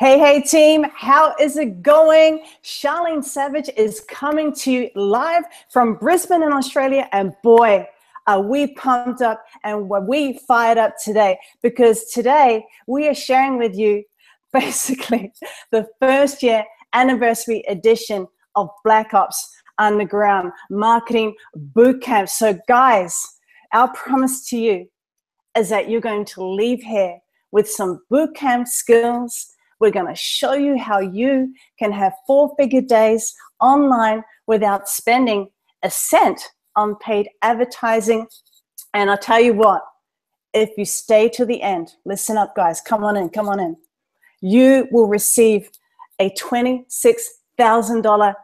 Hey team, how is it going? Charlene Savage is coming to you live from Brisbane in Australia, and boy, are we pumped up and we fired up today, because today we are sharing with you basically the first year anniversary edition of Black Ops Underground Marketing Bootcamp. So guys, our promise to you is that you're going to leave here with some bootcamp skills. We're going to show you how you can have 4-figure days online without spending a cent on paid advertising. And I'll tell you what, if you stay to the end, listen up guys, come on in. You will receive a $26,000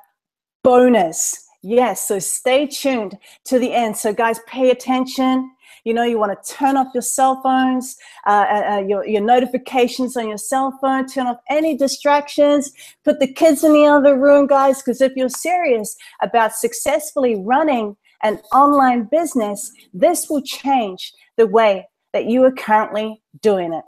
bonus. Yes, so stay tuned to the end. So guys, pay attention. You know, you want to turn off your cell phones, your notifications on your cell phone, turn off any distractions, put the kids in the other room, guys, because if you're serious about successfully running an online business, this will change the way that you are currently doing it.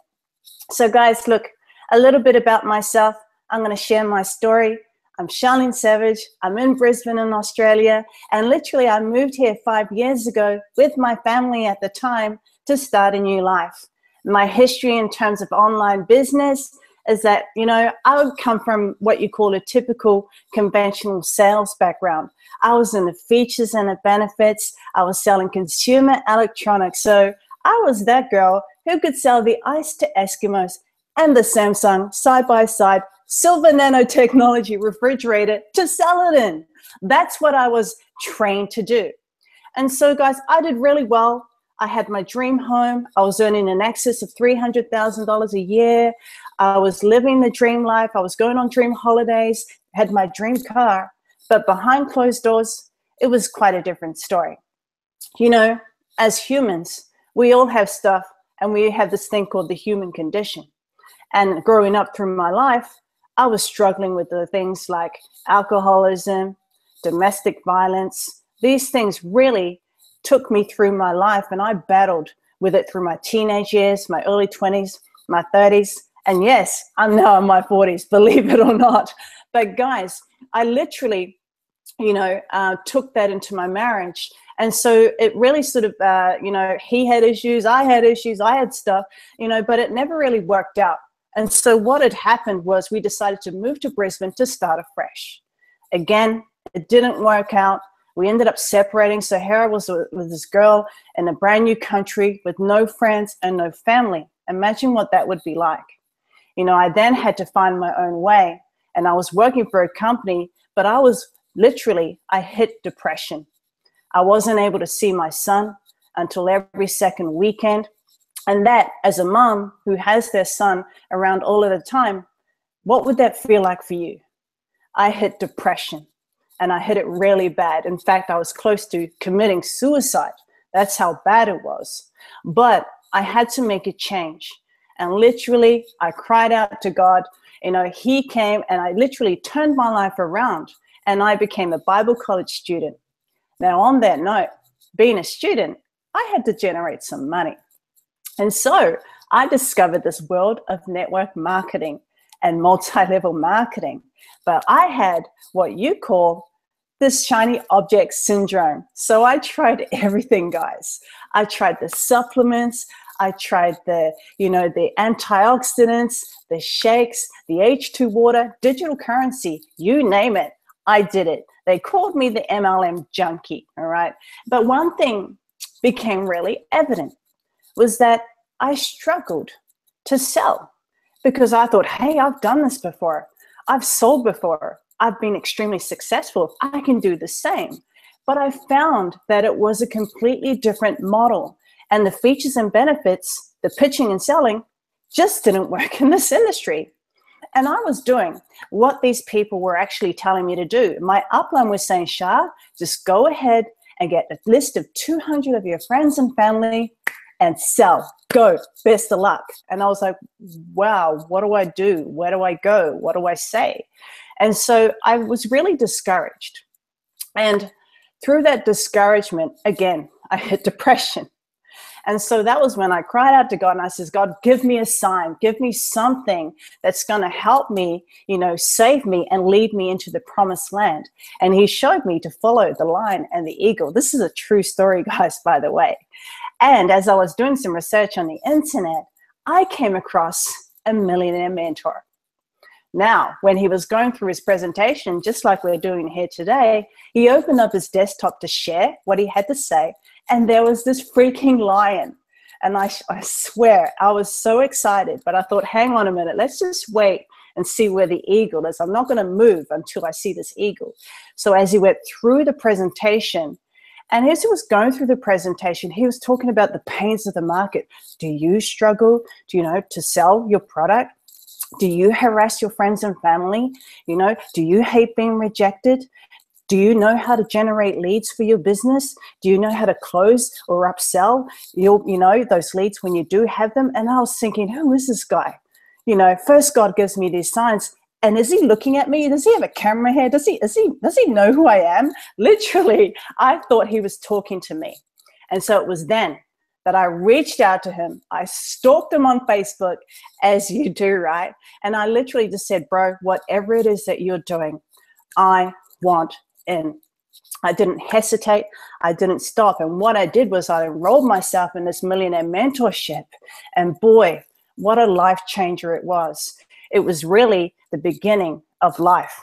So guys, look, a little bit about myself. I'm going to share my story. I'm Charlene Savage. I'm in Brisbane in Australia. And literally I moved here 5 years ago with my family at the time to start a new life. My history in terms of online business is that, you know, I would come from what you call a typical conventional sales background. I was in the features and the benefits. I was selling consumer electronics. So I was that girl who could sell the ice to Eskimos and the Samsung side by side silver nanotechnology refrigerator to sell it in. That's what I was trained to do. And so guys, I did really well. I had my dream home. I was earning in excess of $300,000 a year. I was living the dream life. I was going on dream holidays, had my dream car, but behind closed doors, it was quite a different story. You know, as humans, we all have stuff, and we have this thing called the human condition. And growing up through my life, I was struggling with the things like alcoholism, domestic violence. These things really took me through my life, and I battled with it through my teenage years, my early 20s, my 30s, and yes, I'm now in my 40s, believe it or not. But guys, I literally, you know, took that into my marriage. And so it really sort of, you know, he had issues, I had stuff, you know, but it never really worked out. And so what had happened was we decided to move to Brisbane to start afresh. Again, it didn't work out. We ended up separating. So here I was with this girl in a brand new country with no friends and no family. Imagine what that would be like. You know, I then had to find my own way, and I was working for a company, but I was literally, I hit depression. I wasn't able to see my son until every second weekend. And that, as a mom who has their son around all of the time, what would that feel like for you? I hit depression, and I hit it really bad. In fact, I was close to committing suicide. That's how bad it was. But I had to make a change. And literally, I cried out to God. You know, he came, and I literally turned my life around, and I became a Bible college student. Now, on that note, being a student, I had to generate some money. And so I discovered this world of network marketing and multi-level marketing. But I had what you call this shiny object syndrome. So I tried everything, guys. I tried the supplements. I tried the, you know, the antioxidants, the shakes, the H2 water, digital currency, you name it. I did it. They called me the MLM junkie, all right? But one thing became really evident was that I struggled to sell, because I thought, hey, I've done this before. I've sold before. I've been extremely successful. I can do the same. But I found that it was a completely different model, and the features and benefits, the pitching and selling, just didn't work in this industry. And I was doing what these people were actually telling me to do. My upline was saying, Shah, just go ahead and get a list of 200 of your friends and family and sell. Go, best of luck. And I was like, wow, what do I do? Where do I go? What do I say? And so I was really discouraged. And through that discouragement, again, I hit depression. And so that was when I cried out to God and I says, God, give me a sign, give me something that's going to help me, save me and lead me into the promised land. And he showed me to follow the lion and the eagle. This is a true story, guys, by the way. And as I was doing some research on the internet, I came across a millionaire mentor. Now, when he was going through his presentation, just like we're doing here today, he opened up his desktop to share what he had to say. And there was this freaking lion. And I swear, I was so excited. But I thought, hang on a minute, let's just wait and see where the eagle is. I'm not going to move until I see this eagle. So as he went through the presentation, and as he was going through the presentation, he was talking about the pains of the market. Do you struggle, to sell your product? Do you harass your friends and family? Do you hate being rejected? Do you know how to generate leads for your business? Do you know how to close or upsell those leads when you do have them? And I was thinking, who is this guy? First God gives me these signs. And is he looking at me? Does he have a camera here? Does he know who I am? Literally, I thought he was talking to me. And so it was then that I reached out to him. I stalked him on Facebook, as you do, right? And I literally just said, bro, whatever it is that you're doing, I want in. I didn't hesitate. I didn't stop. And what I did was I enrolled myself in this millionaire mentorship. And boy, what a life changer it was. It was really the beginning of life,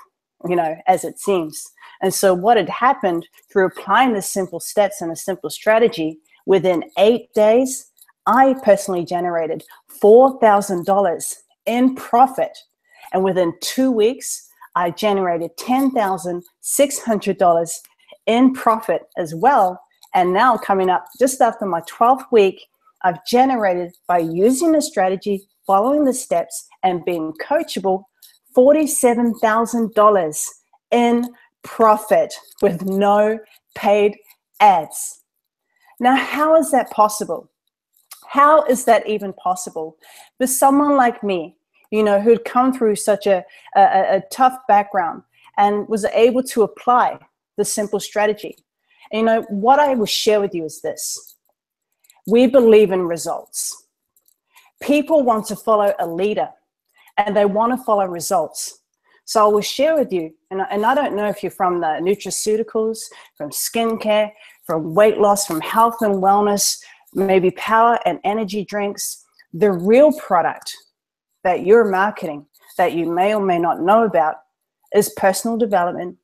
as it seems. And so what had happened through applying the simple steps and a simple strategy, within 8 days, I personally generated $4,000 in profit. And within 2 weeks, I generated $10,600 in profit as well. And now coming up just after my 12th week, I've generated, by using the strategy, following the steps, and being coachable, $47,000 in profit with no paid ads. Now, how is that possible? How is that even possible? For someone like me, who'd come through such a tough background and was able to apply the simple strategy. And, what I will share with you is this. We believe in results. People want to follow a leader and they want to follow results. So I will share with you, and I don't know if you're from the nutraceuticals, from skincare, from weight loss, from health and wellness, maybe power and energy drinks. The real product that you're marketing that you may or may not know about is personal development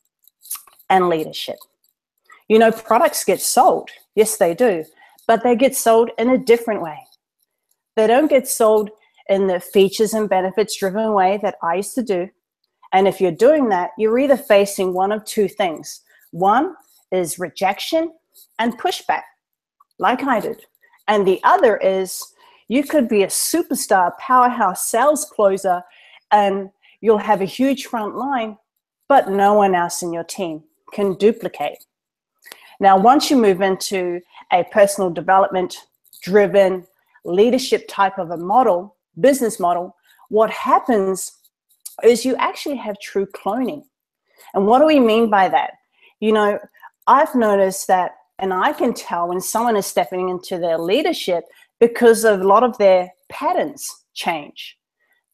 and leadership. Products get sold. Yes, they do. But they get sold in a different way. They don't get sold in the features and benefits driven way that I used to do. And if you're doing that, you're either facing one of two things. One is rejection and pushback, like I did. And the other is you could be a superstar powerhouse sales closer and you'll have a huge front line, but no one else in your team can duplicate. Now, once you move into a personal development driven leadership type of a model, business model, what happens is you actually have true cloning. And what do we mean by that? I've noticed that, and I can tell when someone is stepping into their leadership because of a lot of their patterns change.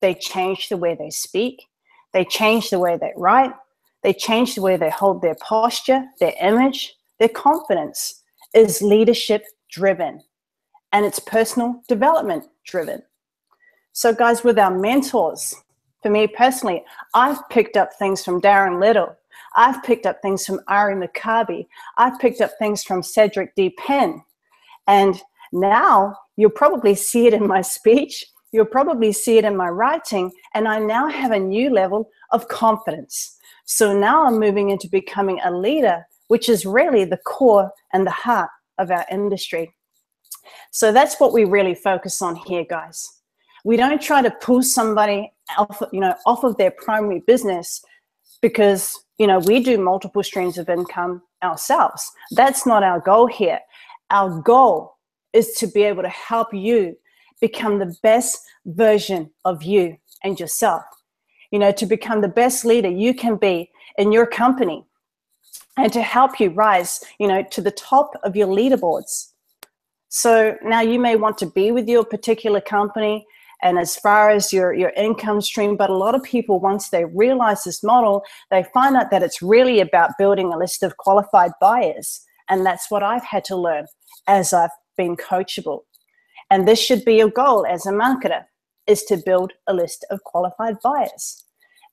They change the way they speak. They change the way they write. They change the way they hold their posture, their image, their confidence is leadership driven. And it's personal development driven. So guys, with our mentors, for me personally, I've picked up things from Darren Little. I've picked up things from Ari McCarby. I've picked up things from Cedric D. Penn. And now you'll probably see it in my speech. You'll probably see it in my writing. And I now have a new level of confidence. So now I'm moving into becoming a leader, which is really the core and the heart of our industry. So that's what we really focus on here, guys. We don't try to pull somebody off of their primary business because, we do multiple streams of income ourselves. That's not our goal here. Our goal is to be able to help you become the best version of you and yourself, to become the best leader you can be in your company and to help you rise, to the top of your leaderboards. So now you may want to be with your particular company and as far as your income stream, but a lot of people, once they realize this model, they find out that it's really about building a list of qualified buyers. And that's what I've had to learn as I've been coachable. And this should be your goal as a marketer, is to build a list of qualified buyers.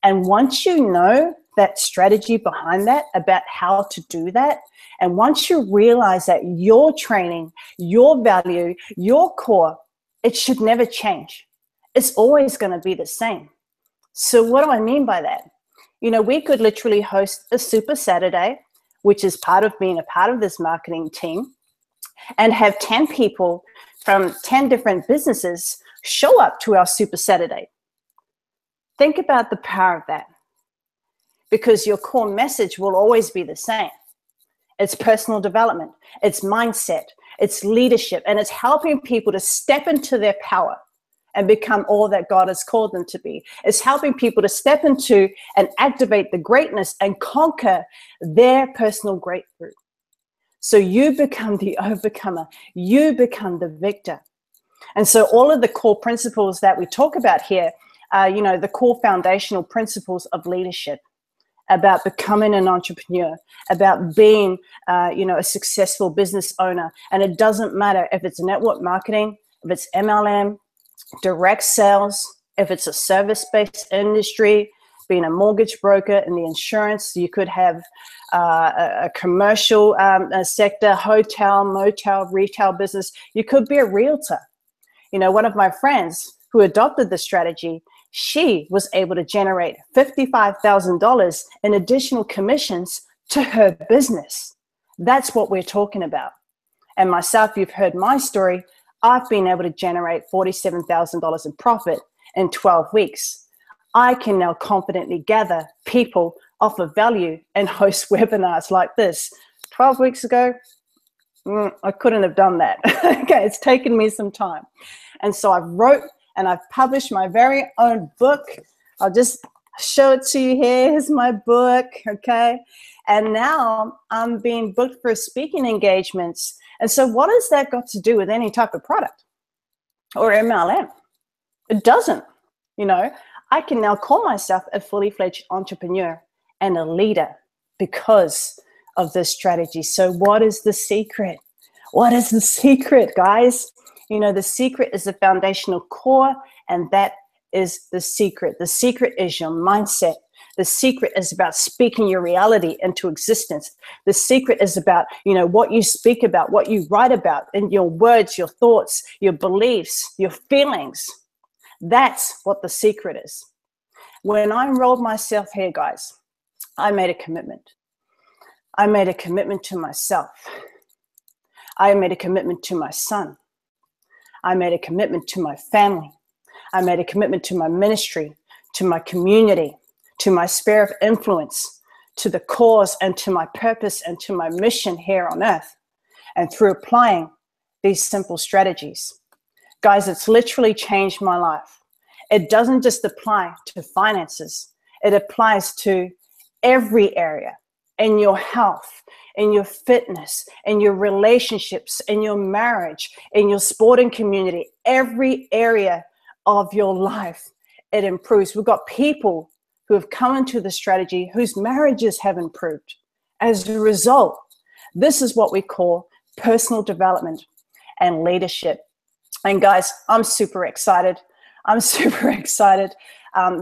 And once you know that strategy behind that, about how to do that, and once you realize that your training, your value, your core, it should never change. It's always going to be the same. So what do I mean by that? You know, we could literally host a Super Saturday, which is part of being a part of this marketing team, and have 10 people from 10 different businesses show up to our Super Saturday. Think about the power of that, because your core message will always be the same. It's personal development, it's mindset, it's leadership, and it's helping people to step into their power and become all that God has called them to be. It's helping people to step into and activate the greatness and conquer their personal breakthrough. So you become the overcomer, you become the victor. And so all of the core principles that we talk about here are, you know, the core foundational principles of leadership, about becoming an entrepreneur, about being, you know, a successful business owner. And it doesn't matter if it's network marketing, if it's MLM, direct sales, if it's a service-based industry, being a mortgage broker in the insurance, you could have a commercial sector, hotel, motel, retail business. You could be a realtor. You know, one of my friends who adopted the strategy, she was able to generate $55,000 in additional commissions to her business. That's what we're talking about. And myself, you've heard my story. I've been able to generate $47,000 in profit in 12 weeks. I can now confidently gather people, offer value, and host webinars like this. 12 weeks ago, I couldn't have done that. Okay, it's taken me some time. And so I've wrote and I've published my very own book. I'll just show it to you here. Here's my book, okay? And now I'm being booked for speaking engagements. And so what has that got to do with any type of product or MLM? It doesn't. You know, I can now call myself a fully fledged entrepreneur and a leader because of this strategy. So what is the secret? What is the secret, guys? You know, the secret is the foundational core, and that is the secret. The secret is your mindset. The secret is about speaking your reality into existence. The secret is about, you know, what you speak about, what you write about, and your words, your thoughts, your beliefs, your feelings. That's what the secret is. When I enrolled myself here, guys, I made a commitment. I made a commitment to myself. I made a commitment to my son. I made a commitment to my family. I made a commitment to my ministry, to my community, to my sphere of influence, to the cause and to my purpose and to my mission here on earth. And through applying these simple strategies, guys, it's literally changed my life. It doesn't just apply to finances. It applies to every area, in your health, in your fitness, in your relationships, in your marriage, in your sporting community, every area of your life, it improves. We've got people who have come into the strategy whose marriages have improved. As a result, this is what we call personal development and leadership. And guys, I'm super excited. I'm super excited.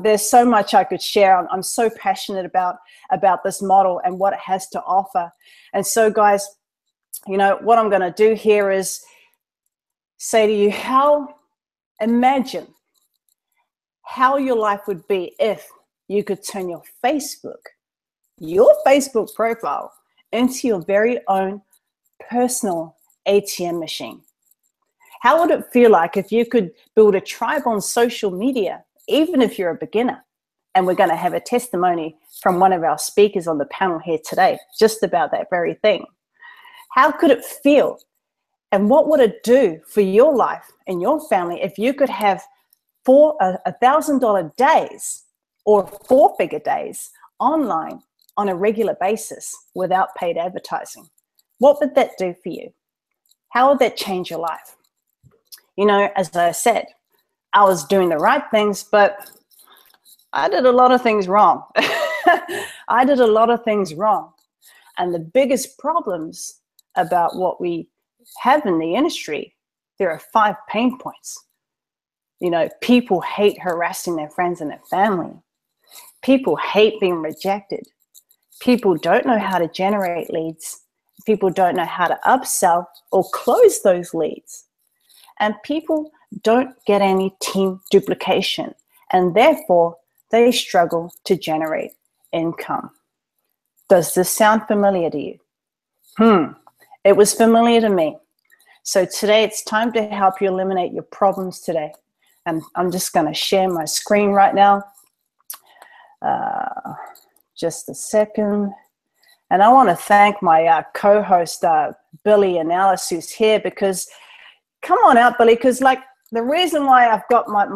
There's so much I could share. I'm so passionate about this model and what it has to offer. And so, guys, you know, what I'm going to do here is say to you, imagine how your life would be if you could turn your Facebook profile into your very own personal ATM machine. How would it feel like if you could build a tribe on social media, even if you're a beginner? And we're going to have a testimony from one of our speakers on the panel here today, just about that very thing. How could it feel? And what would it do for your life and your family if you could have $1,000 days or four-figure days online on a regular basis without paid advertising? What would that do for you? How will that change your life? You know, as I said, I was doing the right things, but I did a lot of things wrong. I did a lot of things wrong. And the biggest problems about what we have in the industry, there are 5 pain points. You know, people hate harassing their friends and their family. People hate being rejected. People don't know how to generate leads. People don't know how to upsell or close those leads. And people don't get any team duplication. And therefore, they struggle to generate income. Does this sound familiar to you? It was familiar to me. So today it's time to help you eliminate your problems today. And I'm just going to share my screen right now. Just a second. And I want to thank my co-host, Billy and Alice, who's here, because come on out, Billy, because like the reason why I've got my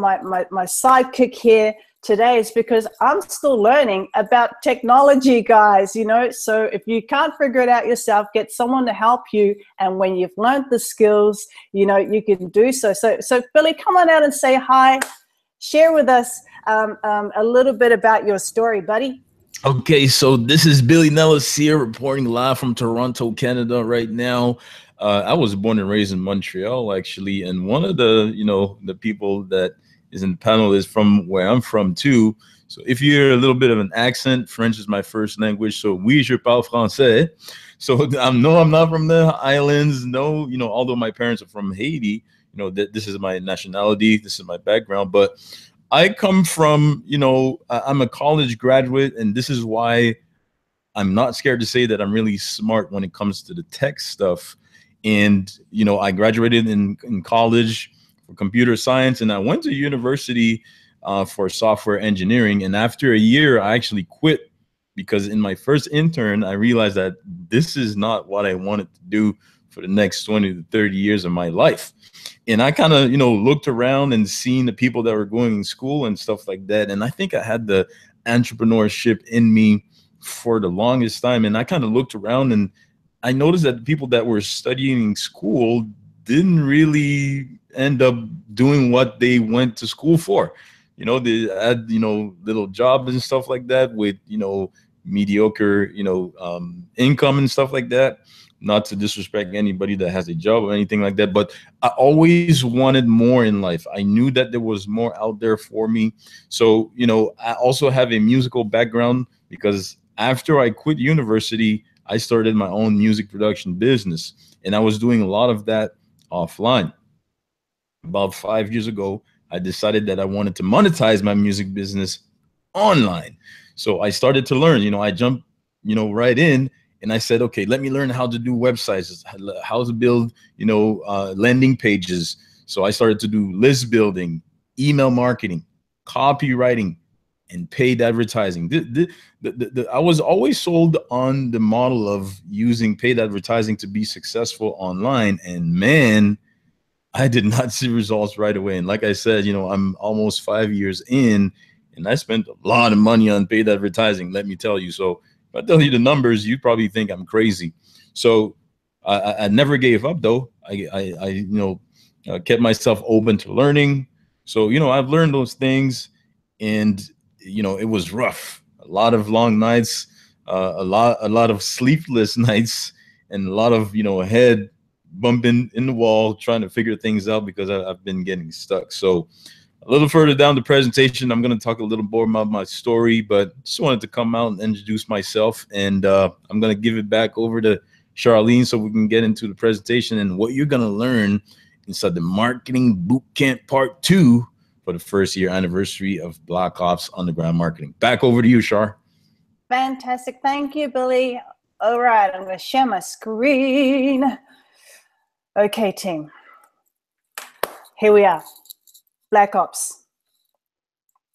sidekick here today is because I'm still learning about technology, guys, you know. So if you can't figure it out yourself, get someone to help you. And when you've learned the skills, you know, you can do so. So Billy, come on out and say hi. Share with us a little bit about your story, buddy. Okay, so this is Billy Nellis here, reporting live from Toronto, Canada right now. I was born and raised in Montreal, actually, and one of the, you know, the people that is in the panel is from where I'm from too. So if you hear a little bit of an accent, French is my first language. So oui, je parle français. So I'm not from the islands. No, you know, although my parents are from Haiti, you know, this is my nationality. This is my background. But I come from, you know, I'm a college graduate, and this is why I'm not scared to say that I'm really smart when it comes to the tech stuff. And, you know, I graduated in college for computer science, and I went to university for software engineering. And after a year, I actually quit because in my first intern, I realized that this is not what I wanted to do for the next 20 to 30 years of my life. And I kind of, you know, looked around and seen the people that were going to school and stuff like that. And I think I had the entrepreneurship in me for the longest time. And I kind of looked around and I noticed that the people that were studying school didn't really end up doing what they went to school for. You know, they had, you know, little jobs and stuff like that with, you know, mediocre, you know, income and stuff like that. Not to disrespect anybody that has a job or anything like that, but I always wanted more in life. I knew that there was more out there for me. So, you know, I also have a musical background because after I quit university, I started my own music production business, and I was doing a lot of that offline. About 5 years ago, I decided that I wanted to monetize my music business online. So I started to learn, you know, I jumped, you know, right in. And I said, okay, let me learn how to do websites, how to build, you know, landing pages. So I started to do list building, email marketing, copywriting, and paid advertising. I was always sold on the model of using paid advertising to be successful online. And man, I did not see results right away. And like I said, you know, I'm almost 5 years in, and I spent a lot of money on paid advertising, let me tell you. So if I tell you the numbers, you probably think I'm crazy. So I never gave up, though. I you know, kept myself open to learning. So, you know, I've learned those things, and, you know, it was rough. A lot of long nights, a lot of sleepless nights, and a lot of, you know, head bumping in the wall, trying to figure things out because I've been getting stuck. So a little further down the presentation, I'm going to talk a little more about my story, but just wanted to come out and introduce myself. And I'm going to give it back over to Charlene so we can get into the presentation and what you're going to learn inside the Marketing Bootcamp Part 2 for the first year anniversary of Black Ops Underground Marketing. Back over to you, Char. Fantastic. Thank you, Billy. All right, I'm going to share my screen. Okay, team. Here we are. Black Ops.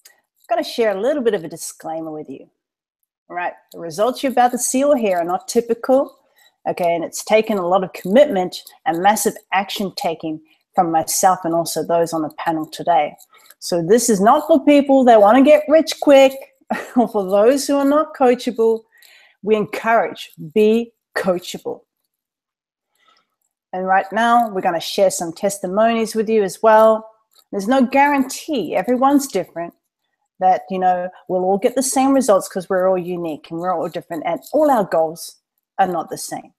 I'm going to share a little bit of a disclaimer with you. All right, the results you're about to see or hear are not typical, okay, and it's taken a lot of commitment and massive action taking from myself and also those on the panel today. So this is not for people that want to get rich quick or for those who are not coachable. We encourage, be coachable. And right now, we're going to share some testimonies with you as well. There's no guarantee. Everyone's different. That, we'll all get the same results because we're all unique and we're all different and all our goals are not the same.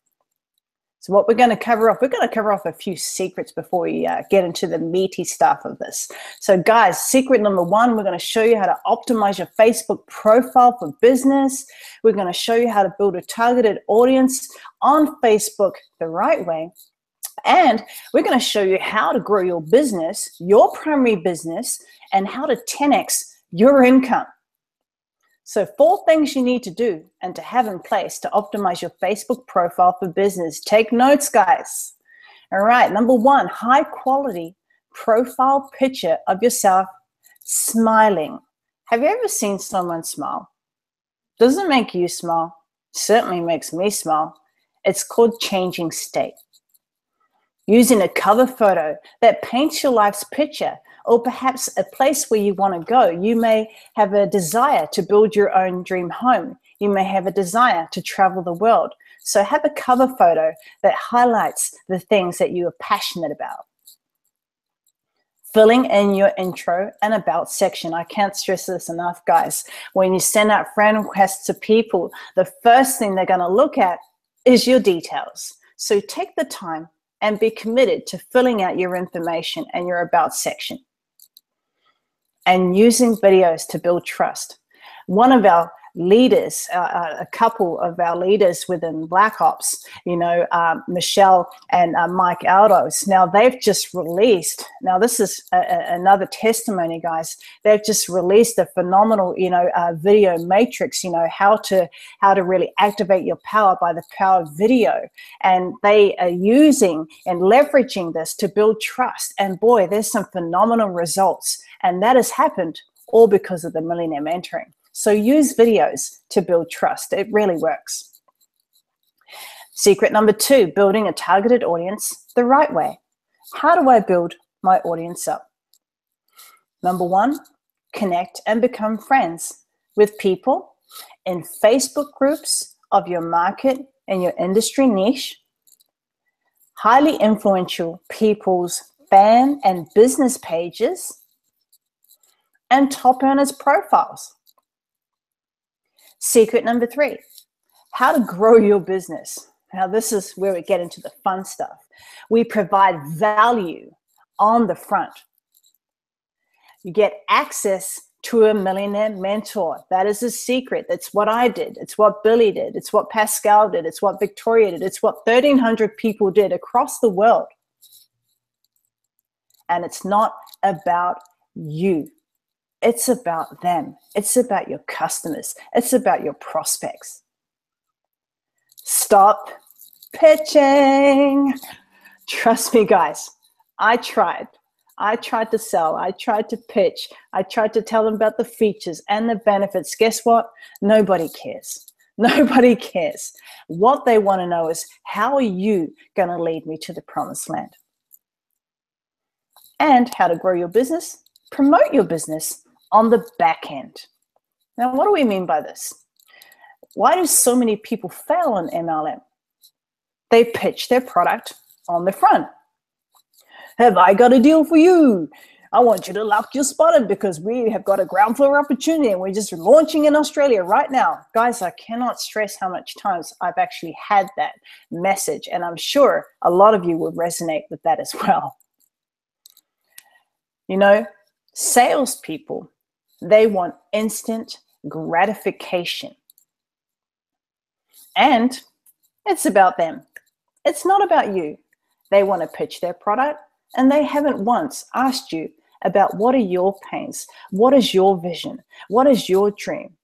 So what we're going to cover off, a few secrets before we get into the meaty stuff of this. So guys, secret number 1, we're going to show you how to optimize your Facebook profile for business. We're going to show you how to build a targeted audience on Facebook the right way. And we're going to show you how to grow your business, your primary business, and how to 10x your income. So 4 things you need to do and to have in place to optimize your Facebook profile for business. Take notes, guys. All right, number 1, high quality profile picture of yourself smiling. Have you ever seen someone smile? Does it make you smile? Certainly makes me smile. It's called changing state. Using a cover photo that paints your life's picture, or perhaps a place where you want to go. You may have a desire to build your own dream home. You may have a desire to travel the world. So have a cover photo that highlights the things that you are passionate about. Filling in your intro and about section. I can't stress this enough, guys. When you send out friend requests to people, the first thing they're going to look at is your details. So take the time and be committed to filling out your information and your about section. And using videos to build trust. One of our leaders, a couple of our leaders within Black Ops, Michelle and Mike Aldos, now they've just released, now this is another testimony, guys, they've just released a phenomenal, video matrix, how to really activate your power by the power of video. And they are using and leveraging this to build trust. And boy, there's some phenomenal results. And that has happened all because of the Millionaire Mentoring. So use videos to build trust. It really works. Secret number 2, building a targeted audience the right way. How do I build my audience up? Number 1, connect and become friends with people in Facebook groups of your market and your industry niche. Highly influential people's fan and business pages. And top earners profiles. Secret number 3, how to grow your business. Now this is where we get into the fun stuff. We provide value on the front. You get access to a millionaire mentor. That is a secret. That's what I did. It's what Billy did. It's what Pascal did. It's what Victoria did. It's what 1,300 people did across the world. And it's not about you. It's about them. It's about your customers. It's about your prospects. Stop pitching. Trust me, guys. I tried to sell. I tried to pitch. I tried to tell them about the features and the benefits. Guess what? Nobody cares. Nobody cares. What they want to know is, how are you going to lead me to the promised land? And how to grow your business, promote your business on the back end. Now, what do we mean by this? Why do so many people fail in MLM? They pitch their product on the front. Have I got a deal for you? I want you to lock your spot in because we have got a ground floor opportunity and we're just launching in Australia right now. Guys, I cannot stress how much times I've actually had that message, and I'm sure a lot of you will resonate with that as well. Salespeople, they want instant gratification. And it's about them. It's not about you. They want to pitch their product, and they haven't once asked you about what are your pains? What is your vision? What is your dream?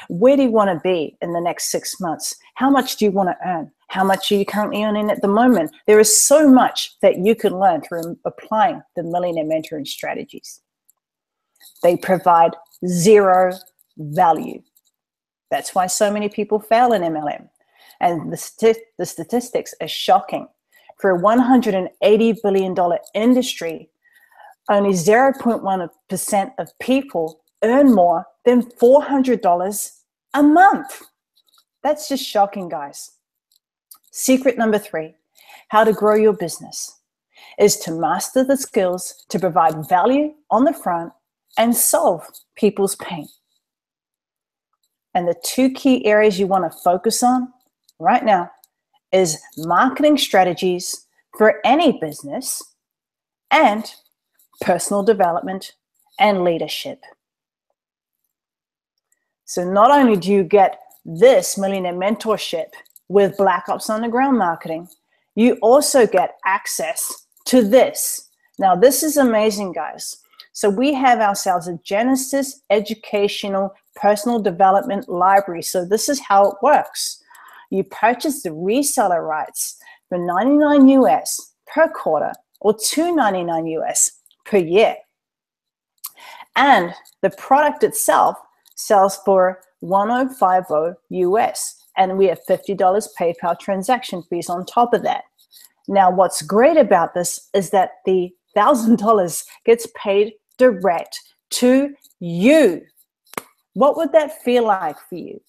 Where do you want to be in the next 6 months? How much do you want to earn? How much are you currently earning at the moment? There is so much that you can learn through applying the Millionaire Mentoring strategies. They provide zero value. That's why so many people fail in MLM. And the statistics are shocking. For a $180 billion industry, only 0.1% of people earn more than $400 a month. That's just shocking, guys. Secret number 3, how to grow your business is to master the skills to provide value on the front and solve people's pain. And the two key areas you want to focus on right now is marketing strategies for any business and personal development and leadership. So not only do you get this millionaire mentorship with Black Ops Underground Marketing, you also get access to this. Now, this is amazing, guys. So we have ourselves a Genesis educational personal development library. So this is how it works. You purchase the reseller rights for $99 US per quarter or $299 US per year. And the product itself sells for $1050 US. And we have $50 PayPal transaction fees on top of that. Now, what's great about this is that the $1,000 gets paid direct to you. What would that feel like for you?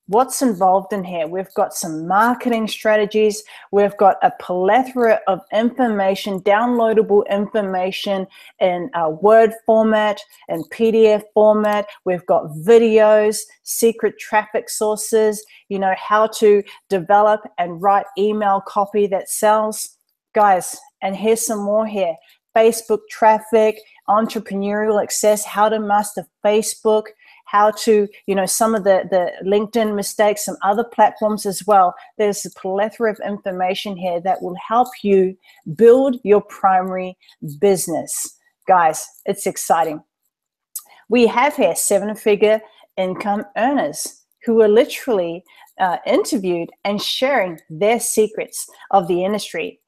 What's involved in here? We've got some marketing strategies. We've got a plethora of information, downloadable information in Word format and PDF format. We've got videos, secret traffic sources, you know, how to develop and write email copy that sells. Guys, and here's some more here. Facebook traffic, entrepreneurial access, how to master Facebook, how to, you know, some of the LinkedIn mistakes, some other platforms as well. There's a plethora of information here that will help you build your primary business. Guys, it's exciting. We have here 7-figure income earners who are literally interviewed and sharing their secrets of the industry.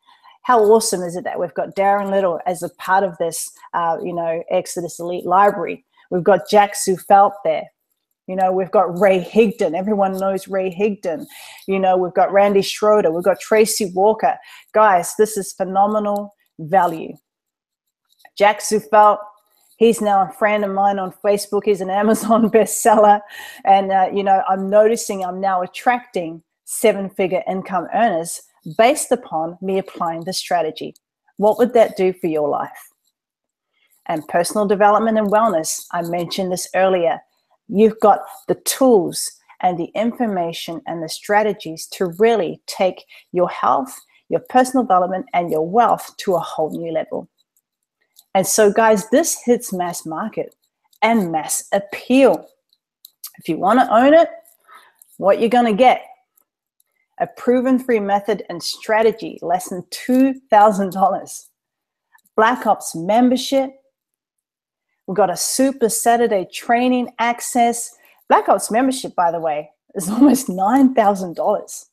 How awesome is it that we've got Darren Little as a part of this, Exodus Elite Library. We've got Jack Zufelt there. You know, we've got Ray Higdon. Everyone knows Ray Higdon. You know, we've got Randy Schroeder. We've got Tracy Walker. Guys, this is phenomenal value. Jack Zufelt, he's now a friend of mine on Facebook. He's an Amazon bestseller. And, I'm noticing I'm now attracting 7-figure income earners based upon me applying the strategy. What would that do for your life? And personal development and wellness, I mentioned this earlier. You've got the tools and the information and the strategies to really take your health, your personal development, and your wealth to a whole new level. And so, guys, this hits mass market and mass appeal. If you want to own it, what you're going to get? A proven free method and strategy, less than $2,000. Black Ops membership. We've got a Super Saturday training access. Black Ops membership, by the way, is almost $9,000.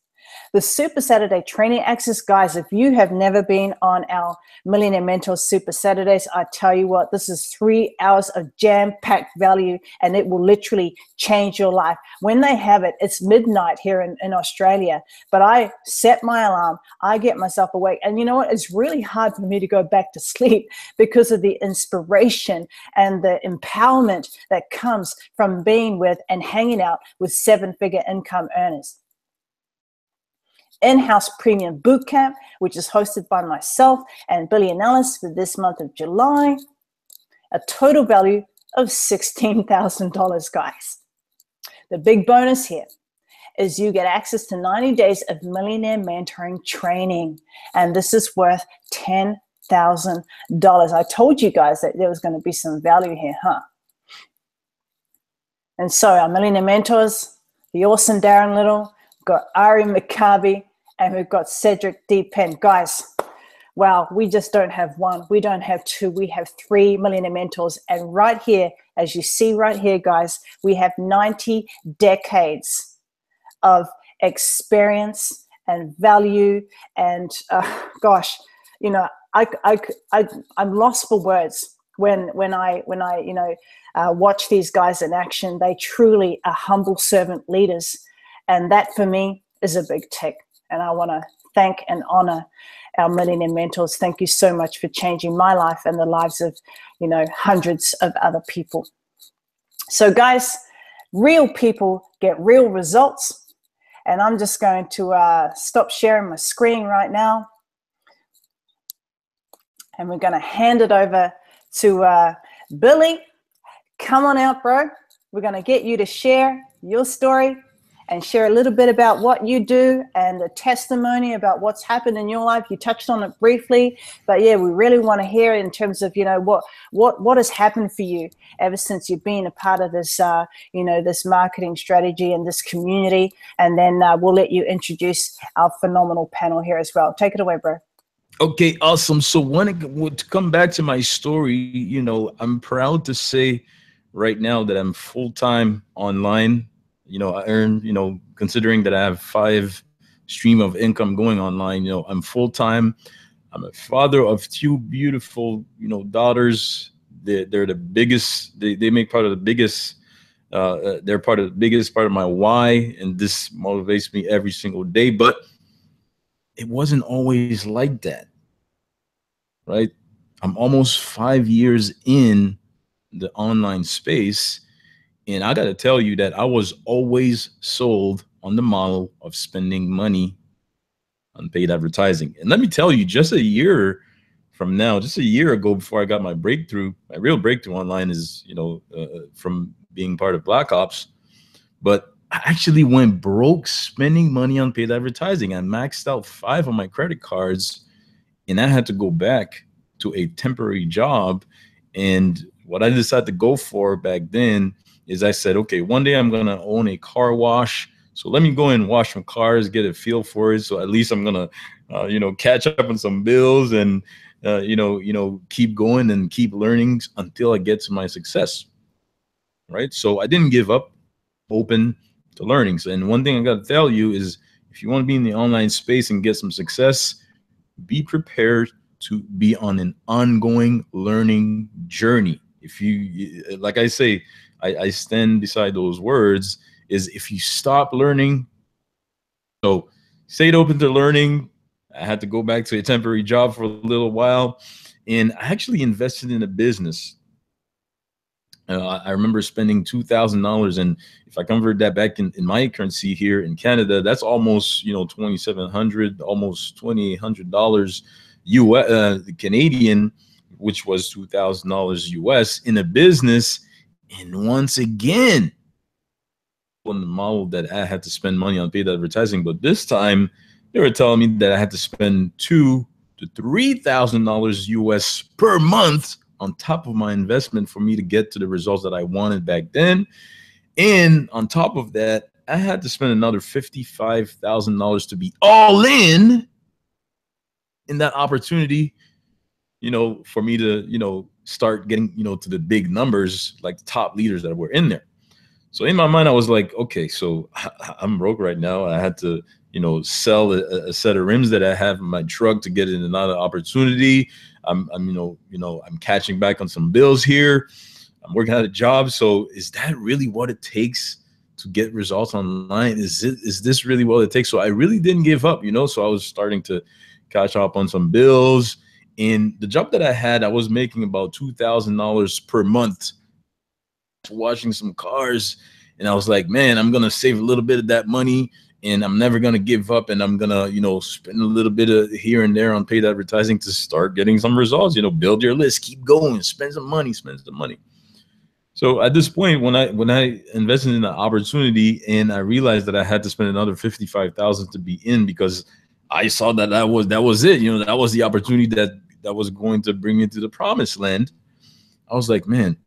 The Super Saturday training access, guys, if you have never been on our Millionaire Mentors Super Saturdays, I tell you what, this is 3 hours of jam-packed value, and it will literally change your life. When they have it, it's midnight here in Australia, but I set my alarm, I get myself awake, and you know what? It's really hard for me to go back to sleep because of the inspiration and the empowerment that comes from being with and hanging out with 7-figure income earners. In-house premium bootcamp, which is hosted by myself and Billy and Alice for this month of July. A total value of $16,000, guys. The big bonus here is you get access to 90 days of millionaire mentoring training, and this is worth $10,000. I told you guys that there was going to be some value here, huh? And so our millionaire mentors, the awesome Darren Little, we've got Ari McCarvey, and we've got Cedric D. Penn. Guys, wow, we just don't have one. We don't have two. We have 3 millionaire mentors. And right here, as you see right here, guys, we have 90 decades of experience and value. And gosh, you know, I'm lost for words when I watch these guys in action. They truly are humble servant leaders. And that for me is a big tick. And I want to thank and honor our millionaire mentors. Thank you so much for changing my life and the lives of, hundreds of other people. So guys, real people get real results. And I'm just going to stop sharing my screen right now. And we're going to hand it over to Billy. Come on out, bro. We're going to get you to share your story and share a little bit about what you do and a testimony about what's happened in your life. You touched on it briefly, but yeah, we really want to hear in terms of, you know, what has happened for you ever since you've been a part of this, you know, this marketing strategy and this community. And then we'll let you introduce our phenomenal panel here as well. Take it away, bro. Okay, awesome. So to come back to my story, you know, I'm proud to say right now that I'm full-time online. You know, I earn, you know, considering that I have 5 stream of income going online, you know, I'm full-time. I'm a father of 2 beautiful, you know, daughters. They're the biggest, they make part of the biggest, they're part of the biggest part of my why. And this motivates me every single day, but it wasn't always like that, right? I'm almost 5 years in the online space. And I got to tell you that I was always sold on the model of spending money on paid advertising. And let me tell you, just a year from now, just a year ago, before I got my breakthrough, my real breakthrough online is, you know, from being part of Black Ops. But I actually went broke spending money on paid advertising. I maxed out 5 of my credit cards, and I had to go back to a temporary job. And what I decided to go for back then is I said, okay, one day I'm going to own a car wash. So let me go and wash some cars, get a feel for it. So at least I'm going to, you know, catch up on some bills and, you know, keep going and keep learning until I get to my success. Right. So I didn't give up, open to learning. So, and one thing I got to tell you is if you want to be in the online space and get some success, be prepared to be on an ongoing learning journey. If you, like I say, I stand beside those words, is if you stop learning. So stayed open to learning. I had to go back to a temporary job for a little while, and I actually invested in a business. I remember spending $2,000, and if I convert that back in my currency here in Canada, that's almost, you know, $2,700, almost $2,800 US Canadian, which was $2,000 US in a business. And once again, on the model that I had to spend money on paid advertising, but this time they were telling me that I had to spend $2,000 to $3,000 US per month on top of my investment for me to get to the results that I wanted back then. And on top of that, I had to spend another $55,000 to be all in that opportunity, you know, for me to, you know, start getting, you know, to the big numbers, like the top leaders that were in there. So in my mind, I was like, okay, so I'm broke right now. I had to, you know, sell a set of rims that I have in my truck to get in another opportunity. I'm I'm catching back on some bills here. I'm working at a job. So is that really what it takes to get results online? Is this really what it takes? So I really didn't give up, you know. So I was starting to catch up on some bills. In the job that I had, I was making about $2,000 per month, washing some cars. And I was like, man, I'm going to save a little bit of that money, and I'm never going to give up. And I'm going to, you know, spend a little bit of here and there on paid advertising to start getting some results, you know, build your list, keep going, spend some money. So at this point, when I invested in the opportunity and I realized that I had to spend another $55,000 to be in, because I saw that that was it, you know, that was the opportunity that was going to bring me to the promised land. I was like, man,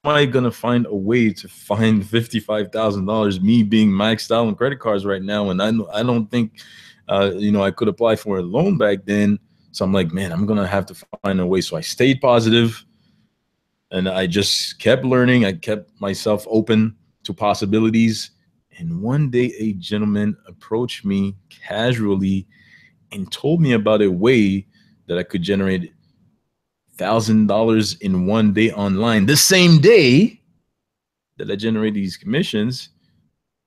am I gonna find a way to find $55,000? Me being maxed out on credit cards right now, and I don't think, you know, I could apply for a loan back then. So I'm like, man, I'm gonna have to find a way. So I stayed positive, and I just kept learning. I kept myself open to possibilities. And one day, a gentleman approached me casually and told me about a way that I could generate $1,000 in one day online, the same day that I generated these commissions.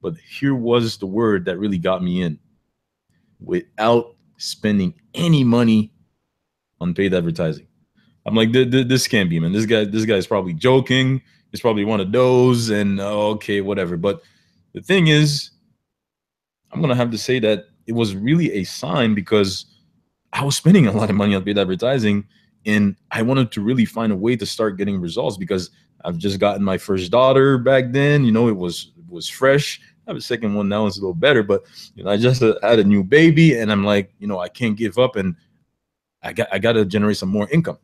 But here was the word that really got me in: without spending any money on paid advertising. I'm like, this can't be, man. This guy's probably joking. It's probably one of those, and okay, whatever. But the thing is, I'm going to have to say that it was really a sign, because I was spending a lot of money on paid advertising, and I wanted to really find a way to start getting results, because I've just gotten my first daughter back then. It was fresh. I have a second one now. It's a little better, but I just had a new baby, and I'm like, I can't give up, and I got to generate some more income.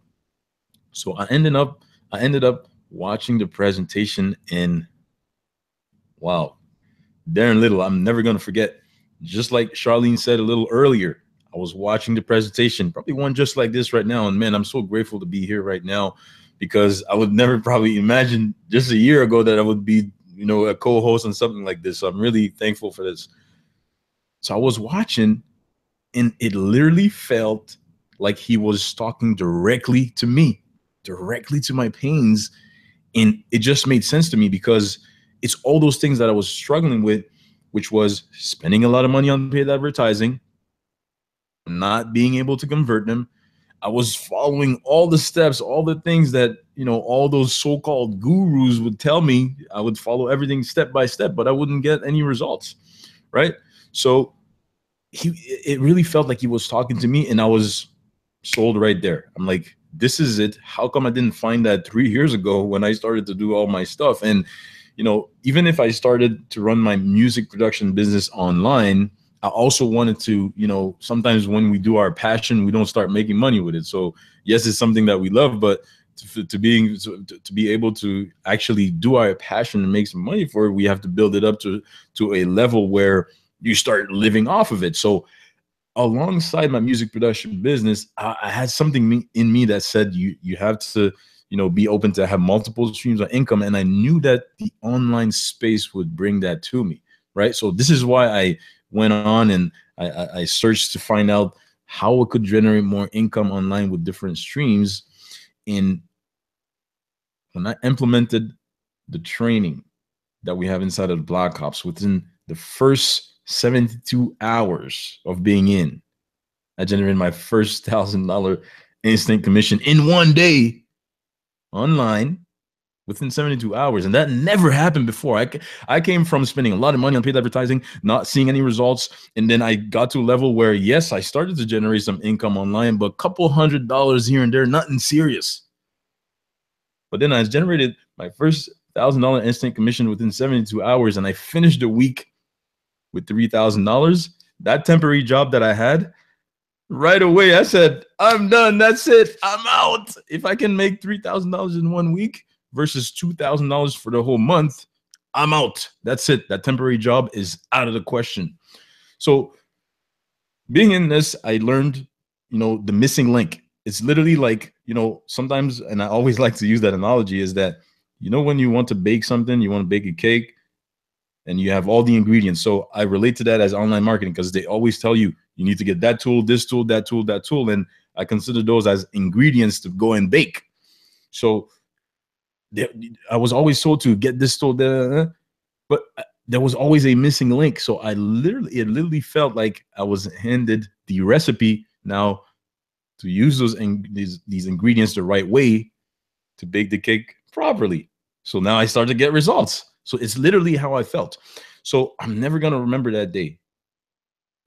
So I ended up watching the presentation, and wow, Darren Little, I'm never going to forget. Just like Charlene said a little earlier, I was watching the presentation, probably one just like this right now. And man, I'm so grateful to be here right now, because I would never probably imagine just a year ago that I would be, a co-host on something like this. So I'm really thankful for this. So I was watching, and it literally felt like he was talking directly to me, directly to my pains. And it just made sense to me, because it's all those things that I was struggling with, which was spending a lot of money on paid advertising, not being able to convert them. I was following all the steps, all the things that, all those so-called gurus would tell me. I would follow everything step by step, but I wouldn't get any results, right? So it really felt like he was talking to me, and I was sold right there. I'm like, this is it. How come I didn't find that 3 years ago when I started to do all my stuff? And, even if I started to run my music production business online, I also wanted to, sometimes when we do our passion, we don't start making money with it. So yes, it's something that we love, but to be able to actually do our passion and make some money for it, we have to build it up to a level where you start living off of it. So alongside my music production business, I had something in me that said you have to, be open to have multiple streams of income. And I knew that the online space would bring that to me, right? So this is why I went on and I searched to find out how I could generate more income online with different streams. And when I implemented the training that we have inside of the Black Ops, within the first 72 hours of being in, I generated my first $1,000 instant commission in one day online within 72 hours. And that never happened before. I came from spending a lot of money on paid advertising, not seeing any results. And then I got to a level where, yes, I started to generate some income online, but a couple $100 here and there, nothing serious. But then I generated my first $1,000 instant commission within 72 hours. And I finished the week with $3,000. That temporary job that I had, right away, I said, I'm done. That's it. I'm out. If I can make $3,000 in 1 week versus $2,000 for the whole month, I'm out. That's it. That temporary job is out of the question. So being in this, I learned, the missing link. It's literally like, sometimes, and I always like to use that analogy, is that, when you want to bake something, you want to bake a cake, and you have all the ingredients. So I relate to that as online marketing, because they always tell you, you need to get that tool, this tool, that tool, that tool. And I consider those as ingredients to go and bake. So I was always told to get this tool, but there was always a missing link. So it literally felt like I was handed the recipe now to use these ingredients the right way to bake the cake properly. So now I started to get results. So it's literally how I felt. So I'm never going to remember that day.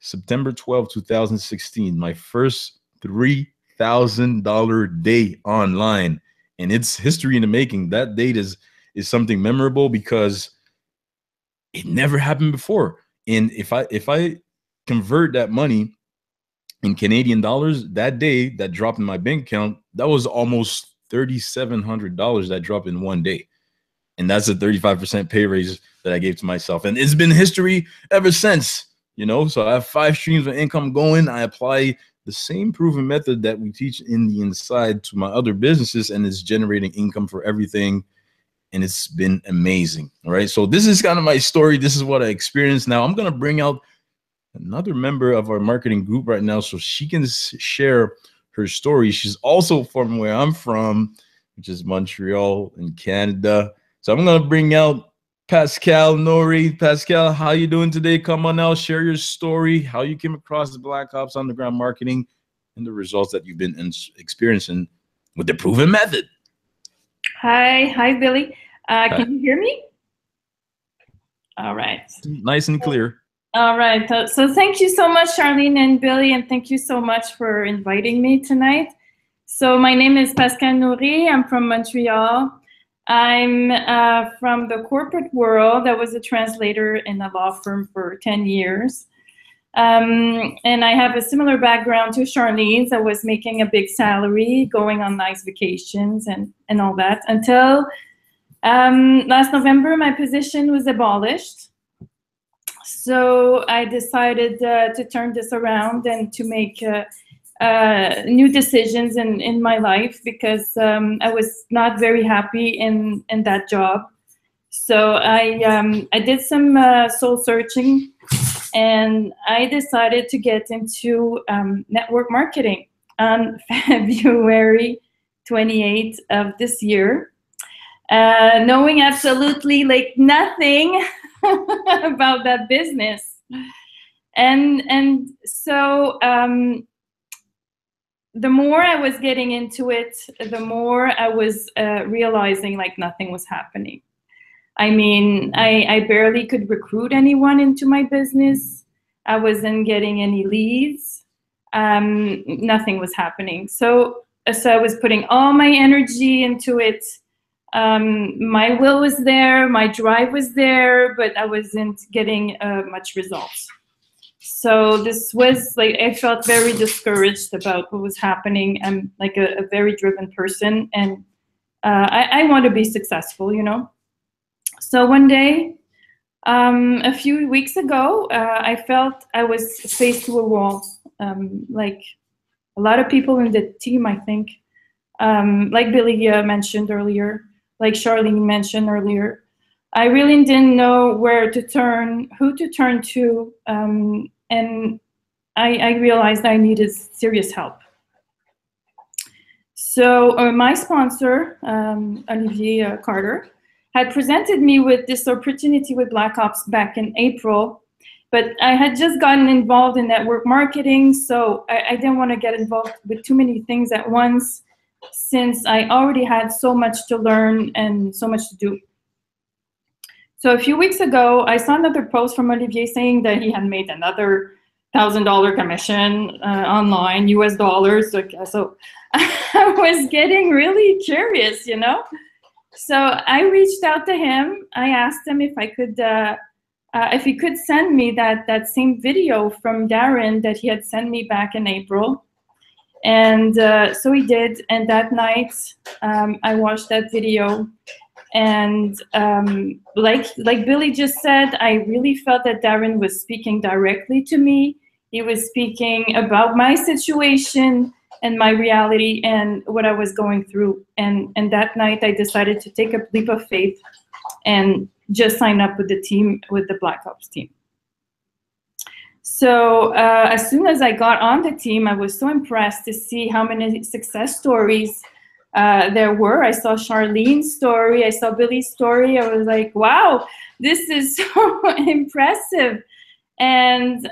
September 12, 2016, my first $3,000 day online. And it's history in the making. That date is something memorable, because it never happened before. And if I convert that money in Canadian dollars, that day that dropped in my bank account, that was almost $3,700 that dropped in one day. And that's a 35% pay raise that I gave to myself. And it's been history ever since, So I have 5 streams of income going. I apply the same proven method that we teach in the inside to my other businesses, and it's generating income for everything. And it's been amazing. All right. So this is kind of my story. This is what I experienced. Now I'm going to bring out another member of our marketing group right now, so she can share her story. She's also from where I'm from, which is Montreal in Canada. So I'm going to bring out Pascal Nori. Pascal, how you doing today? Come on now, share your story, how you came across the Black Ops Underground Marketing and the results that you've been experiencing with the proven method. Hi, Billy. Can you hear me? All right. Nice and clear. All right. So thank you so much, Charlene and Billy, and thank you so much for inviting me tonight. So my name is Pascal Nouri. I'm from Montreal. I'm from the corporate world. I was a translator in a law firm for 10 years. And I have a similar background to Charlene's. I was making a big salary, going on nice vacations and all that, until last November, my position was abolished. So I decided to turn this around and to make new decisions in my life, because I was not very happy in that job. So I did some soul searching, and I decided to get into network marketing on February 28th of this year, knowing absolutely like nothing about that business. And so the more I was getting into it, the more I was realizing like nothing was happening. I mean, I barely could recruit anyone into my business. I wasn't getting any leads. Nothing was happening. So I was putting all my energy into it. My will was there, my drive was there, but I wasn't getting much results. So this was like, I felt very discouraged about what was happening. I'm like a very driven person, and I want to be successful, you know. So one day, a few weeks ago, I felt I was faced to a wall. Like a lot of people in the team, I think, like Billy mentioned earlier, like Charlene mentioned earlier, I really didn't know where to turn, who to turn to, and I realized I needed serious help. So my sponsor, Olivier Carter, had presented me with this opportunity with Black Ops back in April, but I had just gotten involved in network marketing, so I didn't want to get involved with too many things at once, since I already had so much to learn and so much to do. So a few weeks ago, I saw another post from Olivier saying that he had made another $1,000 commission online, US dollars. So I was getting really curious, you know? So I reached out to him. I asked him if he could send me that same video from Darren that he had sent me back in April. And so he did. And that night, I watched that video. And like Billy just said, I really felt that Darren was speaking directly to me. He was speaking about my situation and my reality and what I was going through. And that night, I decided to take a leap of faith and just sign up with the team, with the Black Ops team. So as soon as I got on the team, I was so impressed to see how many success stories there were. I saw Charlene's story, I saw Billy's story. I was like, wow, this is so impressive. And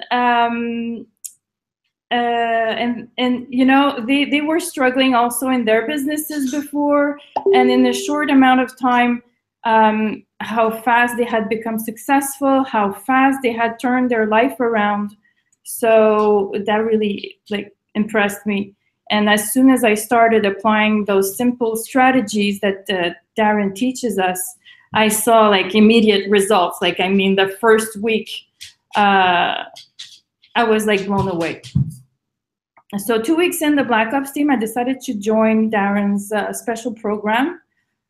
you know, they were struggling also in their businesses before, and in a short amount of time, how fast they had become successful, how fast they had turned their life around. So that really like impressed me. And as soon as I started applying those simple strategies that Darren teaches us, I saw like immediate results. Like, I mean, the first week, I was like blown away. So 2 weeks in the Black Ops team, I decided to join Darren's special program,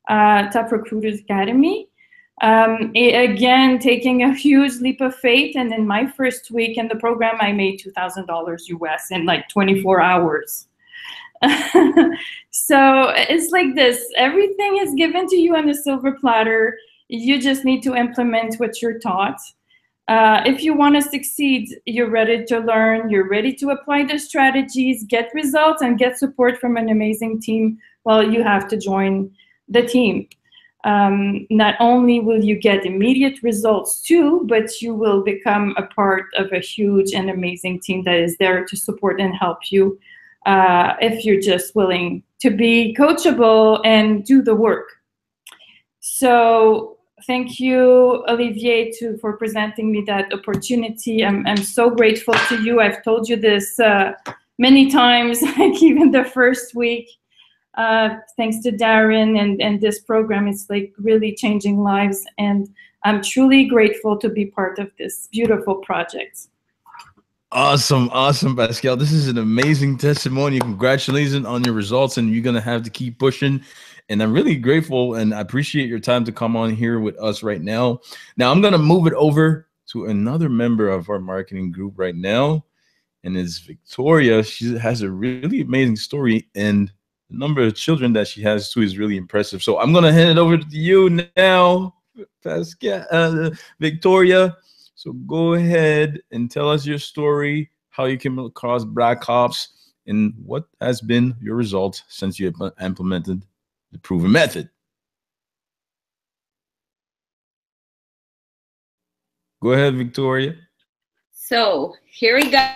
Top Recruiters Academy. Again, taking a huge leap of faith. And in my first week in the program, I made $2,000 US in like 24 hours. So it's like this, everything is given to you on a silver platter. You just need to implement what you're taught. If you want to succeed, you're ready to learn, you're ready to apply the strategies, get results, and get support from an amazing team, well, you have to join the team. Not only will you get immediate results too, but you will become a part of a huge and amazing team that is there to support and help you if you're just willing to be coachable and do the work. So thank you, Olivier, for presenting me that opportunity. I'm so grateful to you. I've told you this many times, like even the first week. Thanks to Darren and this program, it's like really changing lives. And I'm truly grateful to be part of this beautiful project. Awesome, awesome, Pascal. This is an amazing testimony. Congratulations on your results, and you're gonna have to keep pushing. And I'm really grateful, and I appreciate your time to come on here with us right now. Now I'm gonna move it over to another member of our marketing group right now, and it's Victoria. She has a really amazing story, and the number of children that she has too is really impressive. So I'm gonna hand it over to you now, Pascal, Victoria. So go ahead and tell us your story, how you came across Black Ops, and what has been your result since you have implemented the proven method. Go ahead, Victoria. So here we go.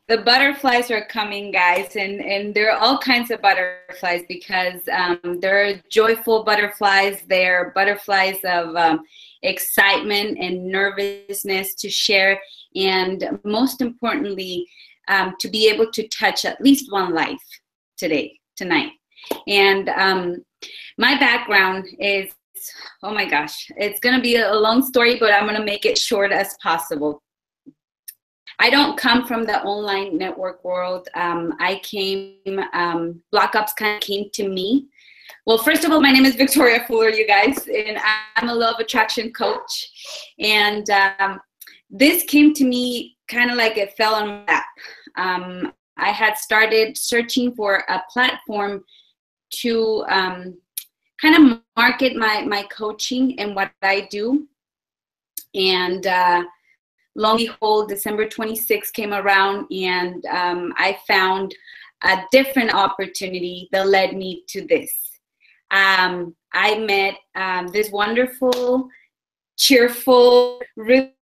The butterflies are coming, guys, and there are all kinds of butterflies because there are joyful butterflies. They're butterflies of excitement and nervousness to share, and most importantly, to be able to touch at least one life tonight. And my background is, oh my gosh, it's going to be a long story, but I'm going to make it short as possible. I don't come from the online network world. Black Ops kind of came to me. Well, first of all, my name is Victoria Fuller, you guys, and I'm a law of attraction coach. And this came to me kind of like it fell on my lap. I had started searching for a platform to kind of market my coaching and what I do. And lo and behold, December 26th came around, and I found a different opportunity that led me to this. I met this wonderful, cheerful, really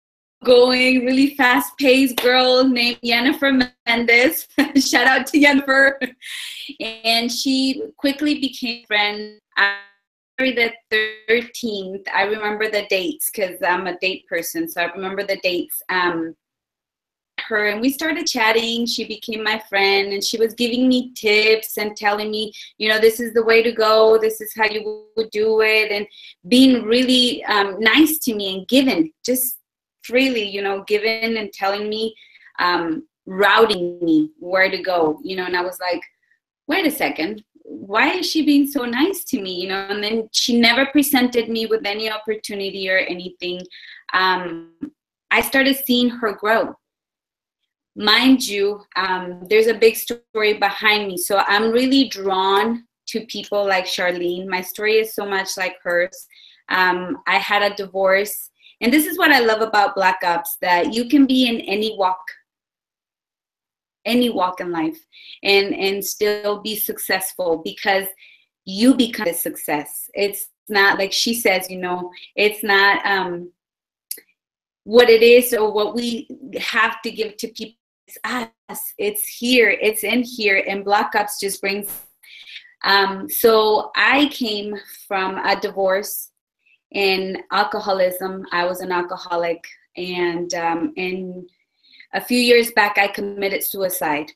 going, really fast-paced girl named Jennifer Mendez. Shout out to Jennifer. And she quickly became a friend. The 13th, I remember the dates because I'm a date person, so I remember the dates. Her and we started chatting. She became my friend, and she was giving me tips and telling me, you know, this is the way to go. This is how you would do it, and being really nice to me and giving, just freely, you know, giving and telling me, routing me where to go, you know. And I was like, wait a second. Why is she being so nice to me, you know? And then she never presented me with any opportunity or anything. I started seeing her grow. Mind you, there's a big story behind me. So I'm really drawn to people like Charlene. My story is so much like hers. I had a divorce. And this is what I love about Black Ops, that you can be in any walk in life and still be successful because you become a success. It's not like she says, you know, it's not what it is or what we have to give to people. It's us. It's here. It's in here. And Black Ops just brings. So I came from a divorce and alcoholism. I was an alcoholic, and a few years back, I committed suicide.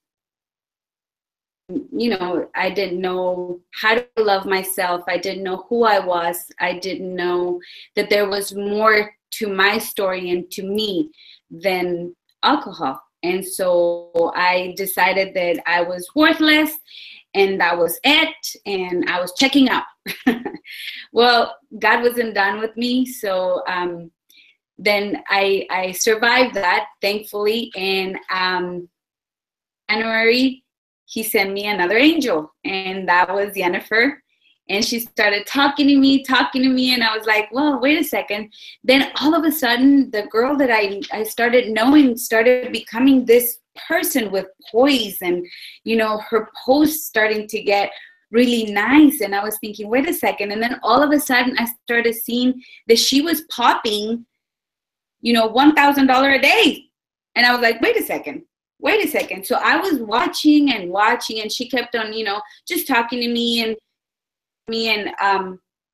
You know, I didn't know how to love myself. I didn't know who I was. I didn't know that there was more to my story and to me than alcohol. And so I decided that I was worthless and that was it, and I was checking out. Well, God wasn't done with me, so then I survived that, thankfully. And January, he sent me another angel, and that was Jennifer. And she started talking to me, and I was like, well, wait a second. Then all of a sudden, the girl that I started knowing started becoming this person with poise, and, you know, her posts starting to get really nice. And I was thinking, wait a second. And then all of a sudden, I started seeing that she was popping, you know, $1,000 a day. And I was like, wait a second. So I was watching, and she kept on, you know, just talking to me. And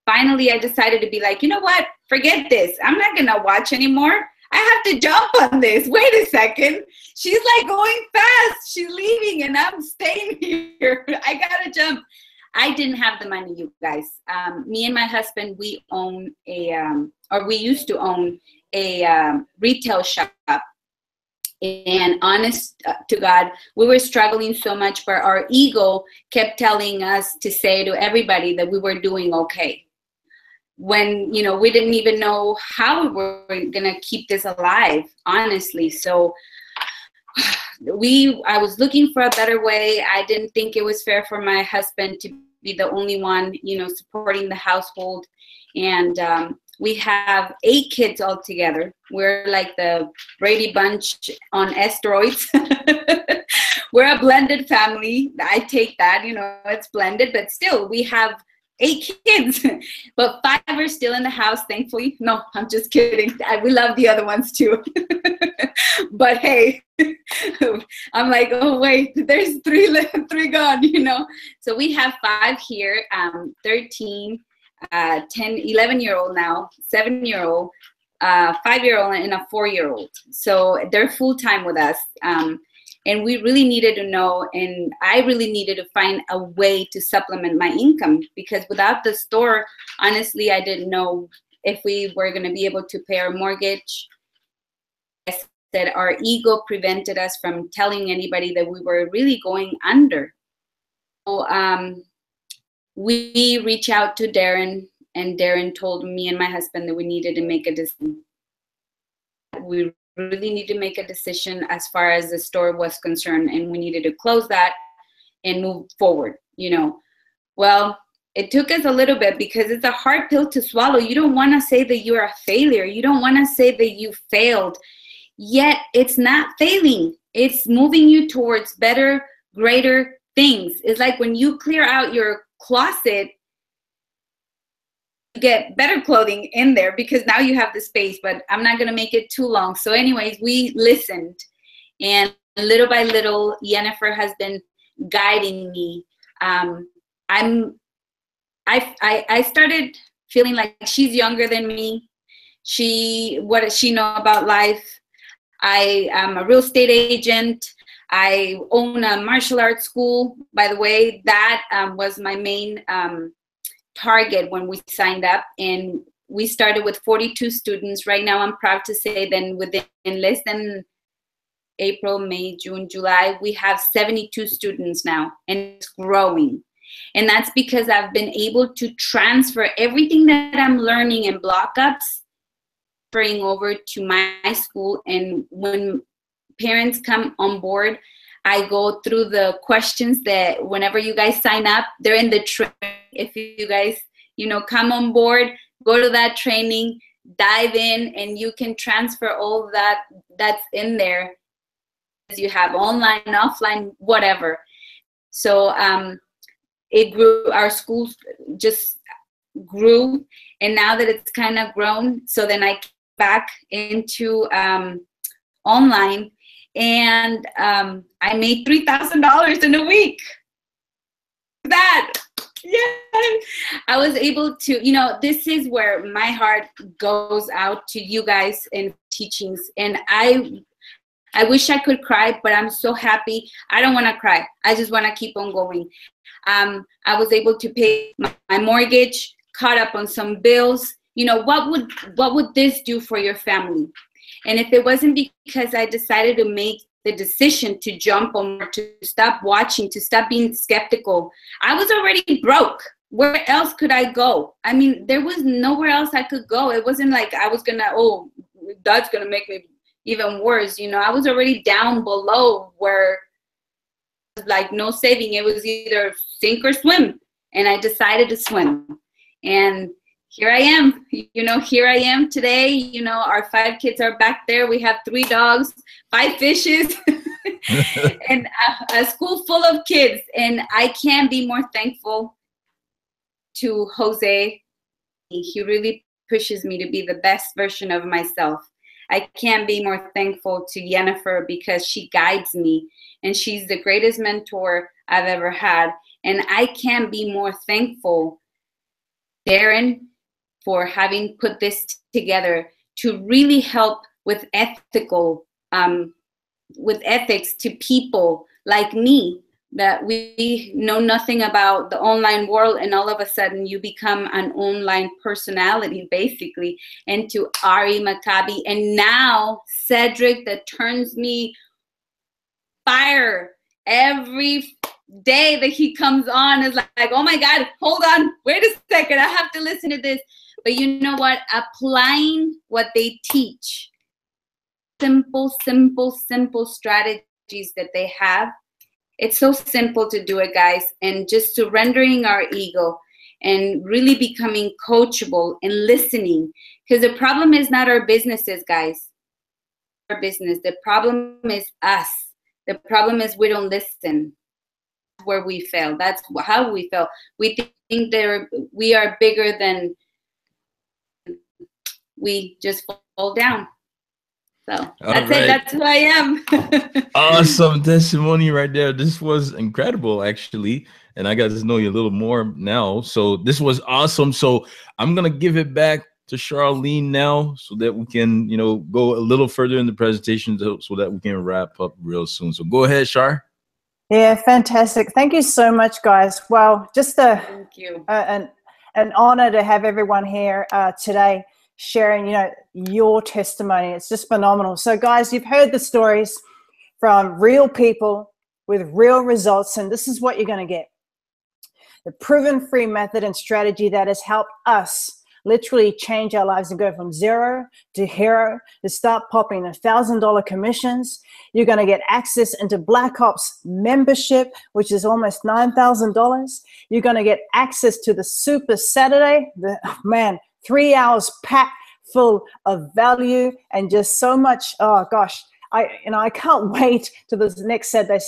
finally I decided to be like, you know what? Forget this. I'm not going to watch anymore. I have to jump on this. Wait a second. She's like going fast. She's leaving and I'm staying here. I got to jump. I didn't have the money, you guys. Me and my husband, we own we used to own a retail shop. And honest to God, we were struggling so much, but our ego kept telling us to say to everybody that we were doing okay. When, you know, we didn't even know how we were going to keep this alive, honestly. So I was looking for a better way. I didn't think it was fair for my husband to be the only one, you know, supporting the household. And we have 8 kids all together. We're like the Brady Bunch on steroids. We're a blended family. I take that, you know, it's blended, but still we have 8 kids, but 5 are still in the house, thankfully. No, I'm just kidding. We love the other ones too. But hey, I'm like, oh wait, there's 3 gone, you know. So we have 5 here, 13, 10, 11-year-old now, 7-year-old, 5-year-old, and a 4-year-old. So they're full-time with us. And we really needed to know, and I really needed to find a way to supplement my income, because without the store, honestly, I didn't know if we were going to be able to pay our mortgage. I said our ego prevented us from telling anybody that we were really going under. So we reached out to Darren, and Darren told me and my husband that we needed to make a decision. We really need to make a decision as far as the store was concerned, and we needed to close that and move forward, you know. Well, it took us a little bit because it's a hard pill to swallow. You don't want to say that you're a failure. You don't want to say that you failed. Yet it's not failing. It's moving you towards better, greater things. It's like when you clear out your closet, get better clothing in there because now you have the space. But I'm not going to make it too long. So anyways, we listened, and little by little, Jennifer has been guiding me. I started feeling like she's younger than me. What does she know about life? I am a real estate agent. I own a martial arts school, by the way. That was my main target when we signed up, and we started with 42 students. Right now, I'm proud to say that within less than April, May, June, July, we have 72 students now, and it's growing. And that's because I've been able to transfer everything that I'm learning in block-ups, transferring over to my school. And when parents come on board, I go through the questions that whenever you guys sign up, they're in the training. If you guys, come on board, go to that training, dive in, and you can transfer all that that's in there. You have online, offline, whatever. So it grew. Our school just grew, and now that it's kind of grown, so then I came back into online, and I made $3,000 in a week. That. Yeah, I was able to, this is where my heart goes out to you guys in teachings. And I wish I could cry, but I'm so happy. I don't want to cry. I just want to keep on going. I was able to pay my mortgage, caught up on some bills. What would this do for your family? And if it wasn't because I decided to make the decision to jump on, to stop watching, to stop being skeptical, I was already broke. Where else could I go? I mean, there was nowhere else I could go. It wasn't like I was that's gonna make me even worse. I was already down below where it was like no saving. It was either sink or swim. And I decided to swim. And here I am, here I am today. Our 5 kids are back there. We have 3 dogs, 5 fishes, and a school full of kids. And I can't be more thankful to Jose. He really pushes me to be the best version of myself. I can't be more thankful to Jennifer because she guides me, and she's the greatest mentor I've ever had. And I can't be more thankful Darren for having put this together to really help with ethics to people like me, that we know nothing about the online world, and all of a sudden you become an online personality, basically, and to Ari Maccabi, and now Cedric, that turns me fire every day that he comes on, is like, oh my God, hold on, wait a second, I have to listen to this. But you know what? Applying what they teach, simple strategies that they have. It's so simple to do it, guys, and just surrendering our ego and really becoming coachable and listening. Because the problem is not our businesses, guys. Our business. The problem is us. The problem is we don't listen. That's where we fail. That's how we fail. We think we are bigger than we just fall down. So that's it. That's who I am. Awesome testimony right there. This was incredible, actually. And I got to know you a little more now. So this was awesome. So I'm going to give it back to Charlene now so that we can, go a little further in the presentation so that we can wrap up real soon. So go ahead, Char. Yeah, fantastic. Thank you so much, guys. Well, just thank you. An honor to have everyone here today sharing, your testimony. It's just phenomenal. So guys, you've heard the stories from real people with real results, and this is what you're going to get. The proven free method and strategy that has helped us literally change our lives and go from zero to hero, to start popping $1,000 commissions. You're going to get access into Black Ops membership, which is almost $9,000. You're going to get access to the Super Saturday. 3 hours packed full of value and just so much. Oh gosh, I can't wait till this next Saturday,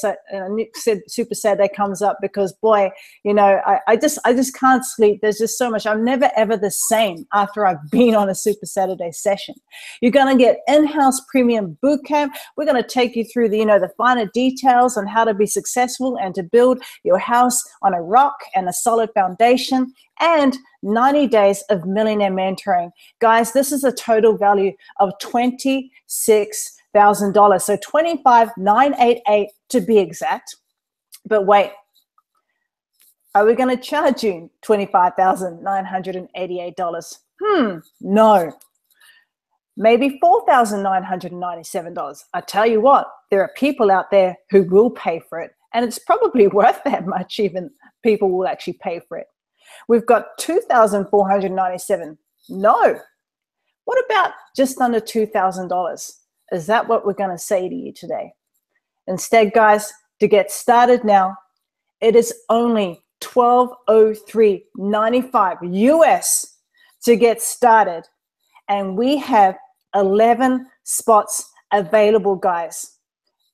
Super Saturday comes up, because boy, I just can't sleep. There's just so much. I'm never ever the same after I've been on a Super Saturday session. You're going to get in-house premium bootcamp. We're going to take you through the finer details on how to be successful and to build your house on a rock and a solid foundation, and 90 days of millionaire mentoring. Guys, this is a total value of $26,000. So $25,988 to be exact. But wait, are we going to charge you $25,988? No. Maybe $4,997. I tell you what, there are people out there who will pay for it, and it's probably worth that much. Even people will actually pay for it. We've got $2,497. No. What about just under $2,000? Is that what we're going to say to you today? Instead, guys, to get started now, it is only $1,203.95 US to get started. And we have 11 spots available, guys.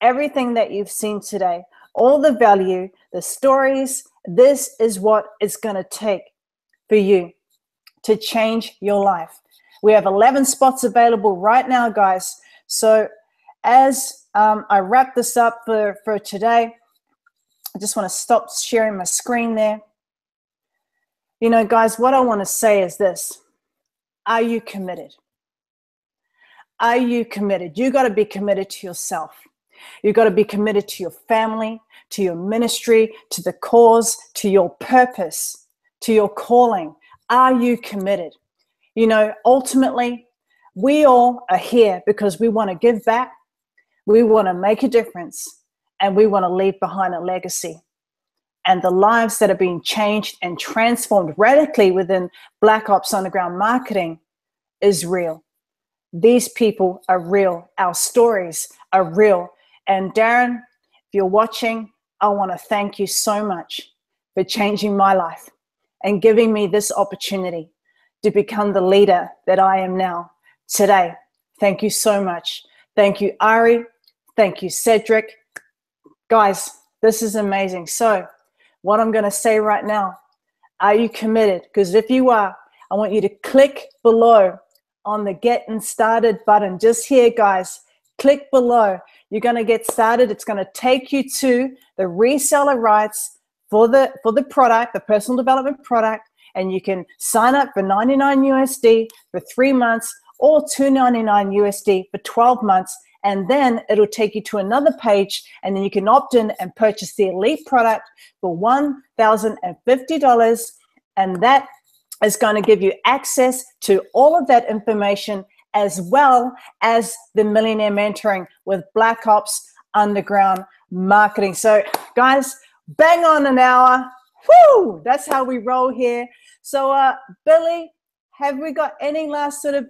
Everything that you've seen today, all the value, the stories, this is what it's going to take for you to change your life. We have 11 spots available right now, guys. So as I wrap this up for today, I just want to stop sharing my screen there. Guys, what I want to say is this. Are you committed? Are you committed? You got to be committed to yourself. You got to be committed to your family, to your ministry, to the cause, to your purpose, to your calling. Are you committed? Ultimately, we all are here because we want to give back, we want to make a difference, and we want to leave behind a legacy. And the lives that are being changed and transformed radically within Black Ops Underground Marketing is real. These people are real. Our stories are real. And Darren, if you're watching, I want to thank you so much for changing my life and giving me this opportunity to become the leader that I am now today. Thank you so much. Thank you, Ari. Thank you, Cedric. Guys, this is amazing. So what I'm going to say right now, are you committed? Because if you are, I want you to click below on the Getting Started button. Just here, guys, click below. You're going to get started. It's going to take you to the reseller rights for the product, the personal development product, and you can sign up for 99 USD for 3 months or $2.99 USD for 12 months. And then it'll take you to another page, and then you can opt in and purchase the elite product for $1,050. And that is going to give you access to all of that information, as well as the Millionaire Mentoring with Black Ops Underground Marketing. So guys, bang on an hour. Woo! That's how we roll here. So Billy, have we got any last sort of,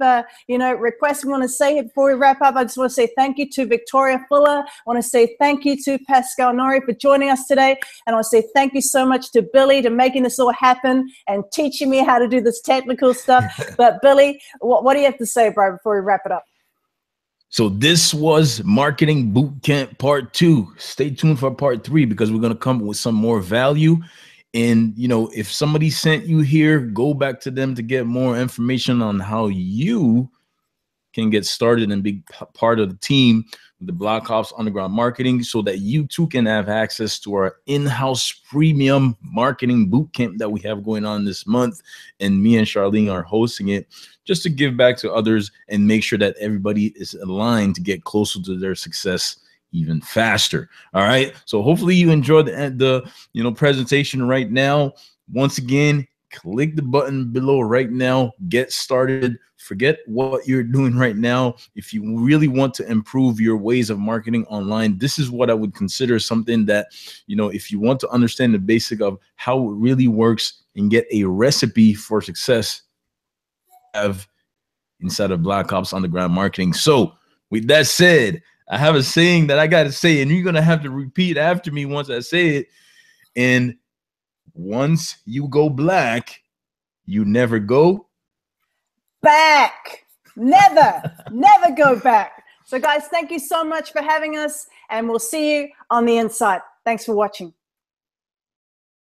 requests we want to say before we wrap up? I just want to say thank you to Victoria Fuller. I want to say thank you to Pascal Nori for joining us today. And I want to say thank you so much to Billy to making this all happen and teaching me how to do this technical stuff. But Billy, what do you have to say, bro, before we wrap it up? So this was Marketing Bootcamp Part 2. Stay tuned for Part 3, because we're going to come with some more value. And, if somebody sent you here, go back to them to get more information on how you can get started and be part of the team with the Black Ops Underground Marketing, so that you too can have access to our in-house premium marketing bootcamp that we have going on this month. And me and Charlene are hosting it, just to give back to others and make sure that everybody is aligned to get closer to their success even faster. All right. So hopefully you enjoyed the presentation right now. Once again, click the button below right now. Get started. Forget what you're doing right now. If you really want to improve your ways of marketing online, this is what I would consider something that, if you want to understand the basic of how it really works and get a recipe for success, have inside of Black Ops Underground Marketing. So with that said, I have a saying that I got to say, and you're going to have to repeat after me once I say it. And once you go black, you never go back. Never go back. So guys, thank you so much for having us, and we'll see you on the inside. Thanks for watching.